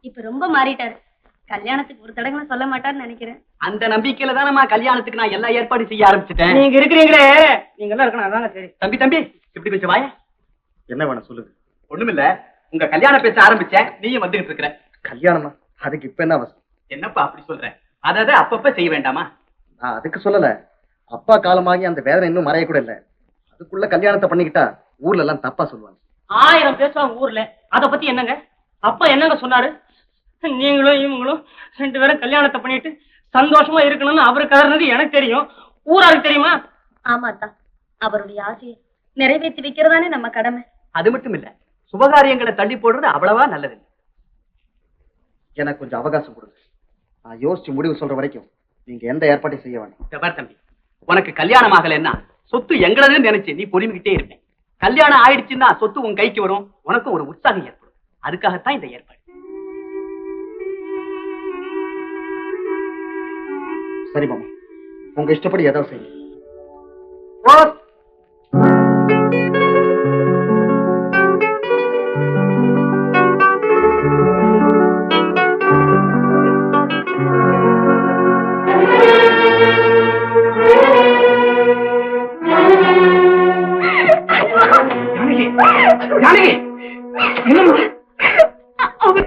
இப்ப ரொம்ப மாறிட்டாரு. கல்யாணத்துக்கு ஒரு தடவை சொல்ல மாட்டாருன்னு நினைக்கிறேன். அந்த நம்பிக்கையில தானம்மா கல்யாணத்துக்கு நான் எல்லா ஏற்பாடு செய்ய ஆரம்பிச்சுட்டேன். நீங்க இருக்கிறீங்களே, நீங்க எல்லாம் இருக்கணும். அதாங்க சரி. தம்பி தம்பி இப்படி கொஞ்சம் வாயா. என்ன வேணும் சொல்லுங்க. ஒண்ணுமில்ல, உங்க கல்யாணம் பேச ஆரம்பிச்சேன், நீயும் வந்துகிட்டு இருக்கிற. கல்யாணமா? அதுக்கு இப்ப என்ன அவசரம்? என்னப்பா அப்படி சொல்றேன்? அதாவது அப்பப்ப செய்ய வேண்டாமா? நான் அதுக்கு சொல்லல. அப்பா காலமாகி அந்த வேதனை இன்னும் மறைய கூட இல்ல. அதுக்குள்ள கல்யாணத்தை பண்ணிக்கிட்டா ஊர்ல எல்லாம் தப்பா சொல்லுவாங்க. 1000 பேசுவாங்க ஊர்ல. அத பத்தி என்னங்க? அப்பா என்னங்க சொன்னாரு? நீங்களும் இவங்களும் 2 பேரும் கல்யாணத்தை பண்ணிட்டு சந்தோஷமா இருக்கணும்னு அவரு கதறது எனக்கு தெரியும். ஊராருக்கு தெரியுமா? ஆமாத்தான், அவருடைய ஆசையை நிறைவேற்றி வைக்கிறதானே நம்ம கடமை. அது மட்டும் இல்ல, சுபகாரியங்களை தள்ளி போடுறது அவ்வளவா நல்லது. எனக்கு கொஞ்சம் அவகாசம் கொடுங்க. நான் யோசிச்சு முடிவு சொல்ற வரைக்கும் நீங்க எந்த ஏற்பாட்டையும் செய்ய வேண்டாம். தம்பி, உனக்கு கல்யாணம் ஆகலைன்னா சொத்து எங்களதுன்னு நினைச்சு நீ பொறுமிக்கிட்டே இருப்பேன். கல்யாணம் ஆயிடுச்சுன்னா சொத்து உன் கைக்கு வரும், உனக்கும் ஒரு உற்சாகம் ஏற்படும். அதுக்காகத்தான் இந்த ஏற்பாடு. சரி மாமா, உங்க இஷ்டப்படி ஏதாவது செய்யுங்க.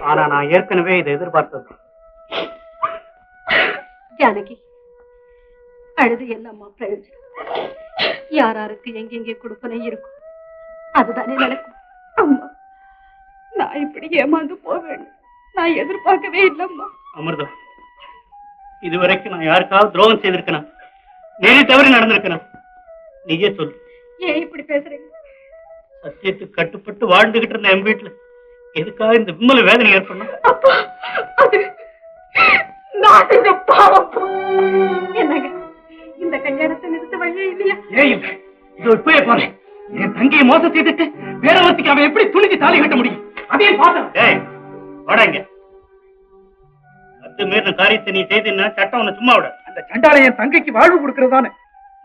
ஆனா நான் ஏற்கனவே இதை எதிர்பார்த்தது. ஜானகி, அழுது என்னம்மா பிரயோஜனம்? யாராருக்கு எங்கெங்கே கொடுப்பனை இருக்கும், அதுதானே நடக்கும். அம்மா, நான் இப்படி ஏமாந்து போவேன் நான் எதிர்பார்க்கவே இல்லம்மா. அமிர்தம், இதுவரைக்கும் நான் யாருக்காவது துரோகம் செய்திருக்கேன், நேரே தவறி நடந்திருக்கேன்? நீயே சொல்லு. ஏன் இப்படி பேசுறீங்க? சத்தியத்துக்கு கட்டுப்பட்டு வாழ்ந்துகிட்டு இருந்த என் வீட்டுல எதுக்காக இந்த விம்மல வேதனை ஏற்படணும்? என்னங்க, இந்த கல்யாணத்தை நிறுத்த வழியே இல்லையா? ஏன் இல்ல, இதோ இப்பவே போறேன். என் தங்கையை மோசம் செய்துட்டு வேற ஒருத்திக்கு அவன் எப்படி துணிஞ்சு தாலி கட்ட முடியும்? அதையும் பார்த்தேன். வாடாங்க, அது மீறின காரியத்தை நீ செய்துன்னா சட்டம் உன்னை சும்மா விட. அந்த சண்டாளை என் தங்கைக்கு வாழ்வு கொடுக்கறதானே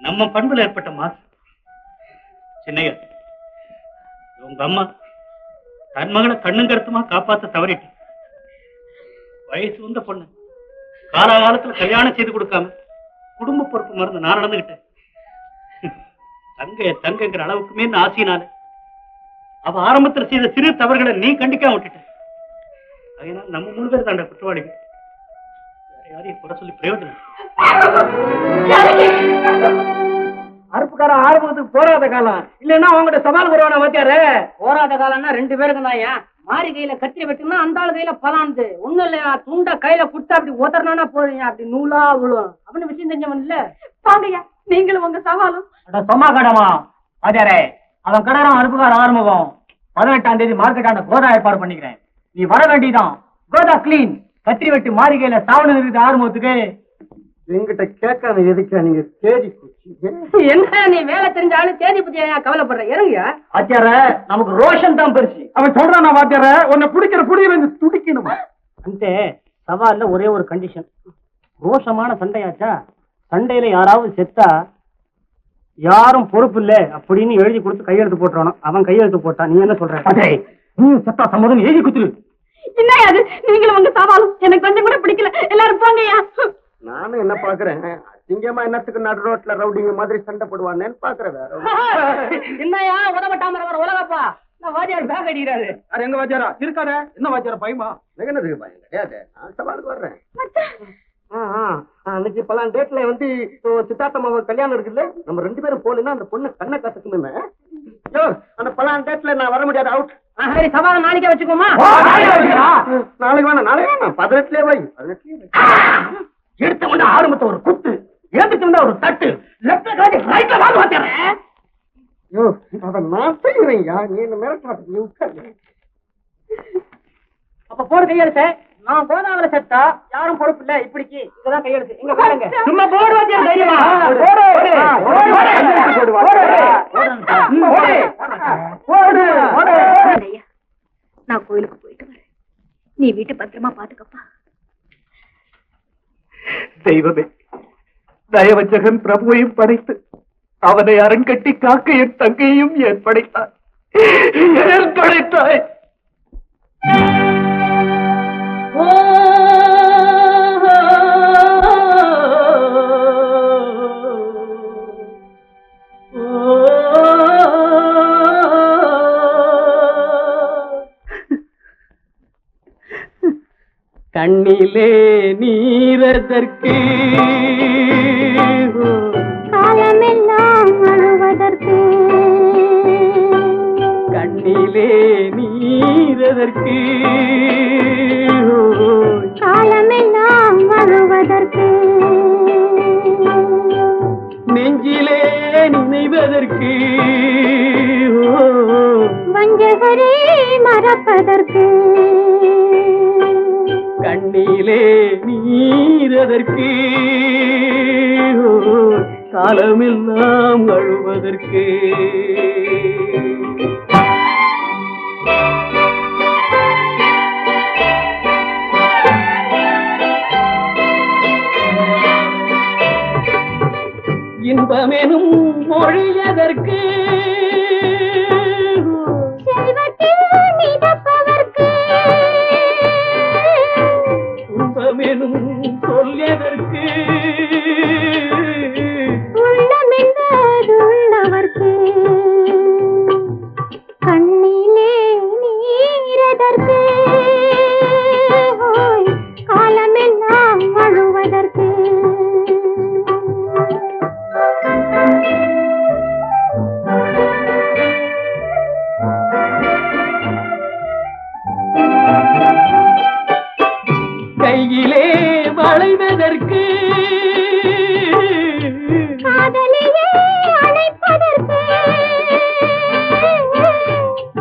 நம்ம பண்புல ஏற்பட்ட மாசு. சின்னையா, உங்க அம்மா தன் மகளை கண்ணும் கருத்துமா காப்பாத்த தவறிட்டு வயசு வந்த பொண்ணு காலாகாலத்துல கல்யாணம் செய்து கொடுக்காம குடும்ப பொறுப்பு மறந்து நான் நடந்துகிட்டேன். தங்கைங்கிற அளவுக்குமே ஆசையினால அவ ஆரம்பத்துல செய்த சிறு தவறுகளை நீ கண்டிக்காம விட்டுட்ட. அதனால நம்ம 3 பேர் தாண்ட குற்றவாளிகள். யாரையும் குறை சொல்லி பிரயோஜனம். அறுப்புக்காரன் ஆரம்பத்துக்கு போராத காலம் இல்லன்னா அவங்ககிட்ட சவால் வருவானா வாத்தியாரு? போராத காலம்னா 2 பேருக்கு தான். மாறி கையில கத்திரி வெட்டுனா அந்த ஆளு கையில பலாந்து ஒண்ணும் இல்லையா, துண்ட கையில குடுத்து அப்படி உதறனா போறீங்க, அப்படி நூலா விழும். அப்படின்னு விஷயம் தெரிஞ்சவன் இல்ல. பாங்கய்யா, நீங்களும் உங்க சவாலும். சும்மா கடமா வாத்தியாரே, அவன் கடாரம் அறுப்புக்கார ஆரம்பம் 18ஆம் தேதி மார்க்கெட்டாண்ட கோதா ஏற்பாடு பண்ணிக்கிறேன். நீ வர வேண்டியதான். கோதா கிளீன் கத்திரி வெட்டு மாறி கையில சாவணம் இருக்குது ஆரம்பத்துக்கு. எங்கிட்ட கேட்காம எதுக்கா நீங்க தேதி என்ன நீ வேலை தெரிஞ்ச ஆளு தேதி பத்தி கவலைப்படுற? இறங்கியா வாத்தியார, நமக்கு ரோஷன் தான் பெருசு. அவன் சொல்றானா வாத்தியார, உன்னை பிடிக்கிற புடியில துடிக்கணும். அந்த சவால்ல ஒரே ஒரு கண்டிஷன், ரோஷமான சண்டையாச்சா, சண்டையில யாராவது செத்தா யாரும் பொறுப்பு இல்ல அப்படின்னு எழுதி கொடுத்து கையெழுத்து போட்டுறானோ. அவன் கையெழுத்து போட்டான். நீ என்ன சொல்ற? நீ செத்தா சம்மதம் எழுதி குத்துரு. என்னையா அது? நீங்களும் உங்க சவாலும் எனக்கு கொஞ்சம் கூட பிடிக்கல. எல்லாரும் போங்கய்யா. நானும் என்ன பாக்குறேன், சிங்கமா என்னத்துக்கு நடு ரோட்ல ரவுடிங்க மாதிரி சண்டை போடுவானேன்னு பாக்குறேன். என்னையா உதவட்டாம வர உலகப்பா, வாத்தியார் பேக் அடிக்கிறாரு. அது எங்க வாத்தியாரா இருக்காத? என்ன வாத்தியார பயமா? என்னதுக்கு பயம் கிடையாது, நான் சவாலுக்கு வர்றேன். அன்னைக்கு பலாம் டேட்ல வந்து சித்தார்த்தம்மா கல்யாணம் இருக்குல்ல, நம்ம 2 பேரும் போலன்னா அந்த பொண்ணு கண்ணை கத்துக்குமே. அந்த பலாம் டேட்ல நான் வர முடியாது, அவுட். சரி, சவாலை நாளைக்கே வச்சுக்கோமா? நாளைக்கு வேணாம், நாளைக்கு வேணாம், 18லயே வை. 18 எடுத்து கொண்டு ஆரம்பத்தை ஒரு குத்து, எடுத்து வந்தா ஒரு தட்டு, லெப்ட்ல காட்டி ரைட்ல வாங்க வாத்தியாரே. அத நான் செய்யறேன்யா, நீ என்ன மிரட்டாத, நீ உட்காரு. அப்ப போடு கையெழுத்து. நான் கோதாவர செத்தா யாரும் பொறுப்பு இல்ல, இப்படிக்கு இதுதான் கையெழுத்து. எங்க பாருங்க, சும்மா போடு வாத்தியார், தைரியமா நான் கோயிலுக்கு போயிட்டு வரேன். நீ வீட்டை பத்திரமா பாத்துக்கப்பா. தெய்வமே, தயவஞ்சகன் பிரபுவையும் படைத்து அவனை அரண் கட்டி காக்க என் தங்கையும் ஏற்படைத்தாய். கண்ணிலே நீரதற்கு காலமெல்லாம் அழுவதற்கு கண்ணிலே நீரதற்கு காலமெல்லாம் அழுவதற்கு நெஞ்சிலே நினைவதற்கு வஞ்சகரே மறப்பதற்கு கண்ணிலே நீரதற்கு காலமெல்லாம் அழுவதற்கு இன்பமெனும் மொழியதற்கு செல்வத்தில் மிதப்பதற்கு துன்பமெனும் சொல்லியதற்கு உள்ளமென்பதுள்ளவர்க்கு கண்ணிலே நீரதற்கு காலமெல்லாம் அழுவதற்கு கையிலே வளைவதற்கு காதலியே அழைப்பதற்கு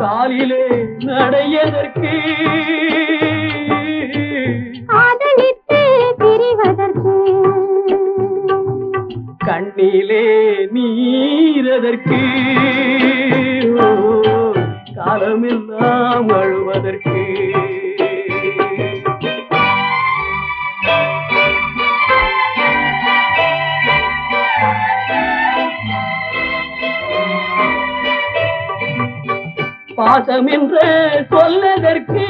காலிலே நடையதற்கு காதலித்து பிரிவதற்கு கண்ணிலே நீரதற்கு காலமெல்லாம் அழுவதற்கு பாசம் என்ற சொல்லதற்கு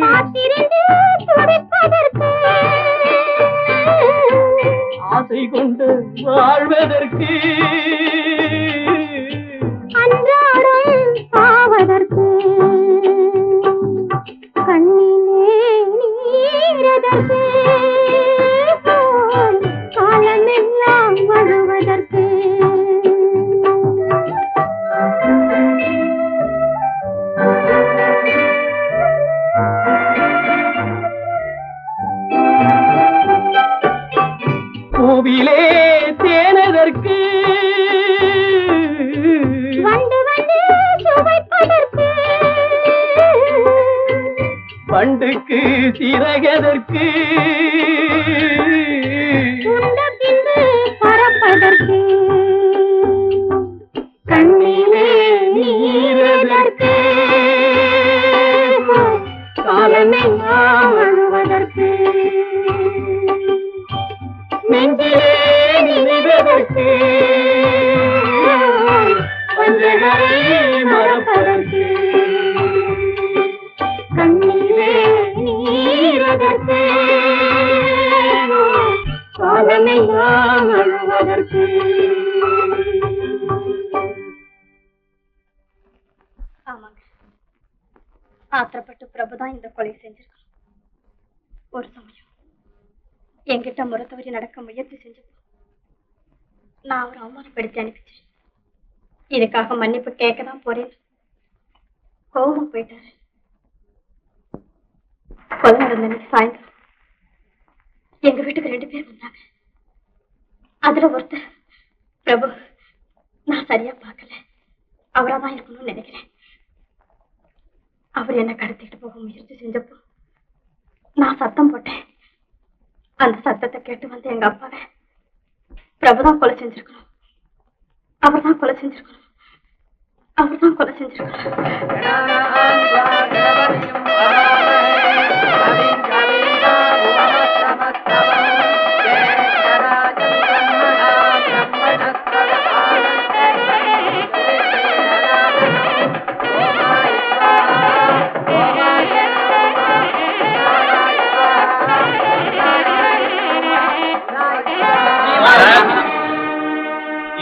காத்திருந்து துடிப்பதற்கு ஆசை கொண்டு வாழ்வதற்கு அன்றாடம் பாவதற்கு கண்ணிலே நீரதற்கு காலமெல்லாம் அழுவதற்கு பூவிலே தேனதற்கு வந்து வந்து சுவைப்பதற்கு பண்டுக்கு சிறகதற்கு உண்ட பின்பு பறப்பதற்கு கண்ணிலே நீரதற்கு காலமெல்லாம் அழுவதற்கு நெஞ்சிலே நினைவதற்கு வஞ்சகரை மறப்பதற்கு கண்ணிலே நீரதற்கு காலமெல்லாம் அழுவதற்கு ஆமாங்க, ஆத்திரப்பட்டு பிரபுதான் இந்த கொலை செஞ்சிருக்கான். ஒரு சமயம் என்கிட்ட முறை தவறி நடக்க முயற்சி செஞ்சப்போ நான் அவரை அவமானப்படுத்தி அனுப்பிச்சேன். இதுக்காக மன்னிப்பு கேட்கதான் போறேன். கோபம் போயிட்டாரு. கொலை நடந்த அன்னைக்கு சாயந்தரம் எங்க வீட்டுக்கு 2 பேர் வந்தாங்க. அதுல ஒருத்தர் பிரபு, நான் சரியா பார்க்கல, அவராதான் இருக்கணும்னு நினைக்கிறேன். அவர் என்ன கடத்திட்டு போக முயற்சி செஞ்சப்போ நான் சத்தம் போட்டேன். அந்த சத்தத்தை கேட்டு வந்து எங்க அப்பாவை பிரபுதான் கொலை செஞ்சிருக்கணும், அவர்தான் கொலை செஞ்சிருக்கணும், அவர்தான் கொலை செஞ்சிருக்கணும்.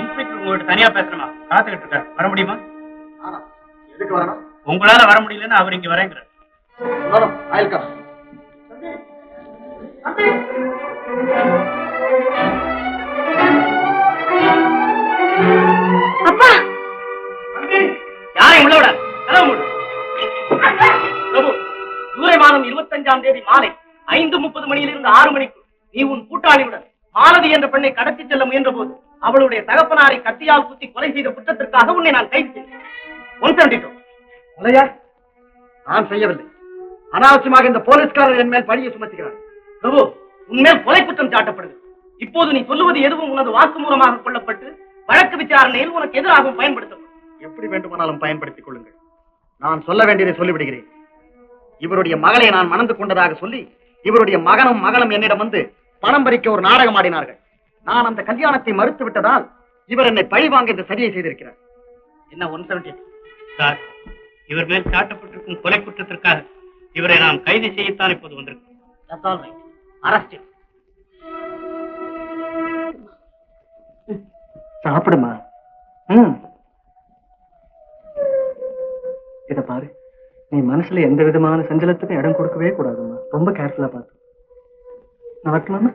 இன்ஸ்பெக்டர் உங்கள்கிட்ட தனியா பேசணுமா? காத்துக்கிட்டு இருக்க, வர முடியுமா? எதுக்கு வரணும்? உங்களால வர முடியலன்னு அவர் இங்க வரேங்கிறார். அப்பா யாரையும் உள்ள விட பிரபு, ஜூலை மாதம் 25ஆம் தேதி மாலை 5:30 மணியிலிருந்து 6 மணிக்கு நீ உன் கூட்டாளியுடன் மாலதி என்ற பெண்ணை கடத்தி செல்ல முயன்ற போது அவளுடைய தகப்பனாரை கத்தியால் குத்தி கொலை செய்த குற்றத்திற்காக உன்னை நான் கைது செய்தேன். 172. கொலையா? நான் செய்யவில்லை. அனாவசியமாக இந்த போலீஸ்காரர் என் மேல் பழியை சுமத்துகிறார். பிரபு, உன்மேல் கொலை குற்றம் சாட்டப்படுது. இப்போது நீ சொல்லுவது எதுவும் உனது வாக்கு மூலமாக கொள்ளப்பட்டு வழக்கு விசாரணையில் உனக்கு எதிராகவும் பயன்படுத்தப்படும். எப்படி வேண்டுமானாலும் பயன்படுத்திக் கொள்ளுங்கள். நான் சொல்ல வேண்டியதை சொல்லிவிடுகிறேன். இவருடைய மகளை நான் மணந்து கொண்டதாக சொல்லி இவருடைய மகனும் மகளும் என்னிடம் வந்து பணம் பறிக்க ஒரு நாடகம் ஆடினார்கள். நான் அந்த கல்யாணத்தை மறுத்து விட்டதால் இவர் என்னை பழி வாங்க இந்த சரியை செய்திருக்கிறார். என்ன 172? சார், இவர் மேல் சாட்டப்பட்டிருக்கும் கொலை குற்றத்திற்காக இவரை நாம் கைது செய்யத்தான் இப்போது வந்திருக்கோம். அரஸ்ட். சாப்பிடுமா. இத பாரு, நீ மனசுல எந்த விதமான சஞ்சலத்துக்கும் இடம் கொடுக்கவே கூடாதுமா. ரொம்ப கேர்ஃபுல்லா பார்த்து. நான் வரட்டுமாமா?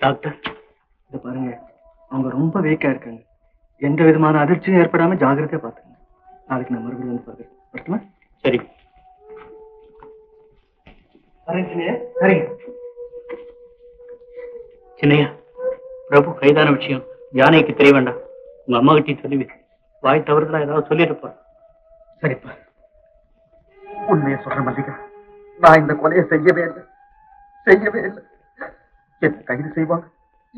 டாக்டர், இத பாருங்க, அவங்க ரொம்ப வீக்கா இருக்காங்க. எந்த விதமான அதிர்ச்சியும் ஏற்படாம ஜாகிரதையா பாத்துங்க. நாளைக்கு நான் மறுபடியும் வந்து பாக்குறேன். வரட்டுமா? சரி. சரிங்க. சின்னையா, பிரபு கைதான விஷயம் யானைக்கு தெரிய வேண்டாம். உங்க அம்மா கிட்டே சொல்லி வாய் தவறுதலா ஏதாவது சொல்லிட்டு சரிப்பா, உண்மையை சொல்ற மல்லிகா, நான் இந்த கொலையை செய்யவே இல்லை. என்ன கைது செய்வாங்க,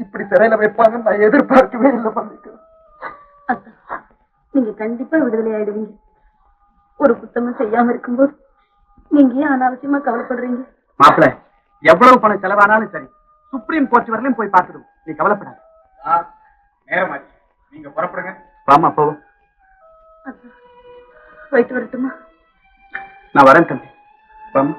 இப்படி சிறையில வைப்பாங்க நான் எதிர்பார்க்கவே இல்லை மல்லிகா. நீங்க கண்டிப்பா விடுதலை ஆயிடுவீங்க. ஒரு குத்தமும் செய்யாம இருக்கும்போது நீங்க ஏன் அனாவசியமா கவலைப்படுறீங்க? மாப்பிள்ள, எவ்வளவு பணம் செலவானாலும் சரி, சுப்ரீம் கோர்ட் வரலையும் போய் பார்த்துடும். நீ கவலைப்படாத. நேரமாச்சு, நீங்க புறப்படுங்க. வாமா போவோம். போயிட்டு வரட்டுமா? நான் வரேன் தம்பி. வாமா.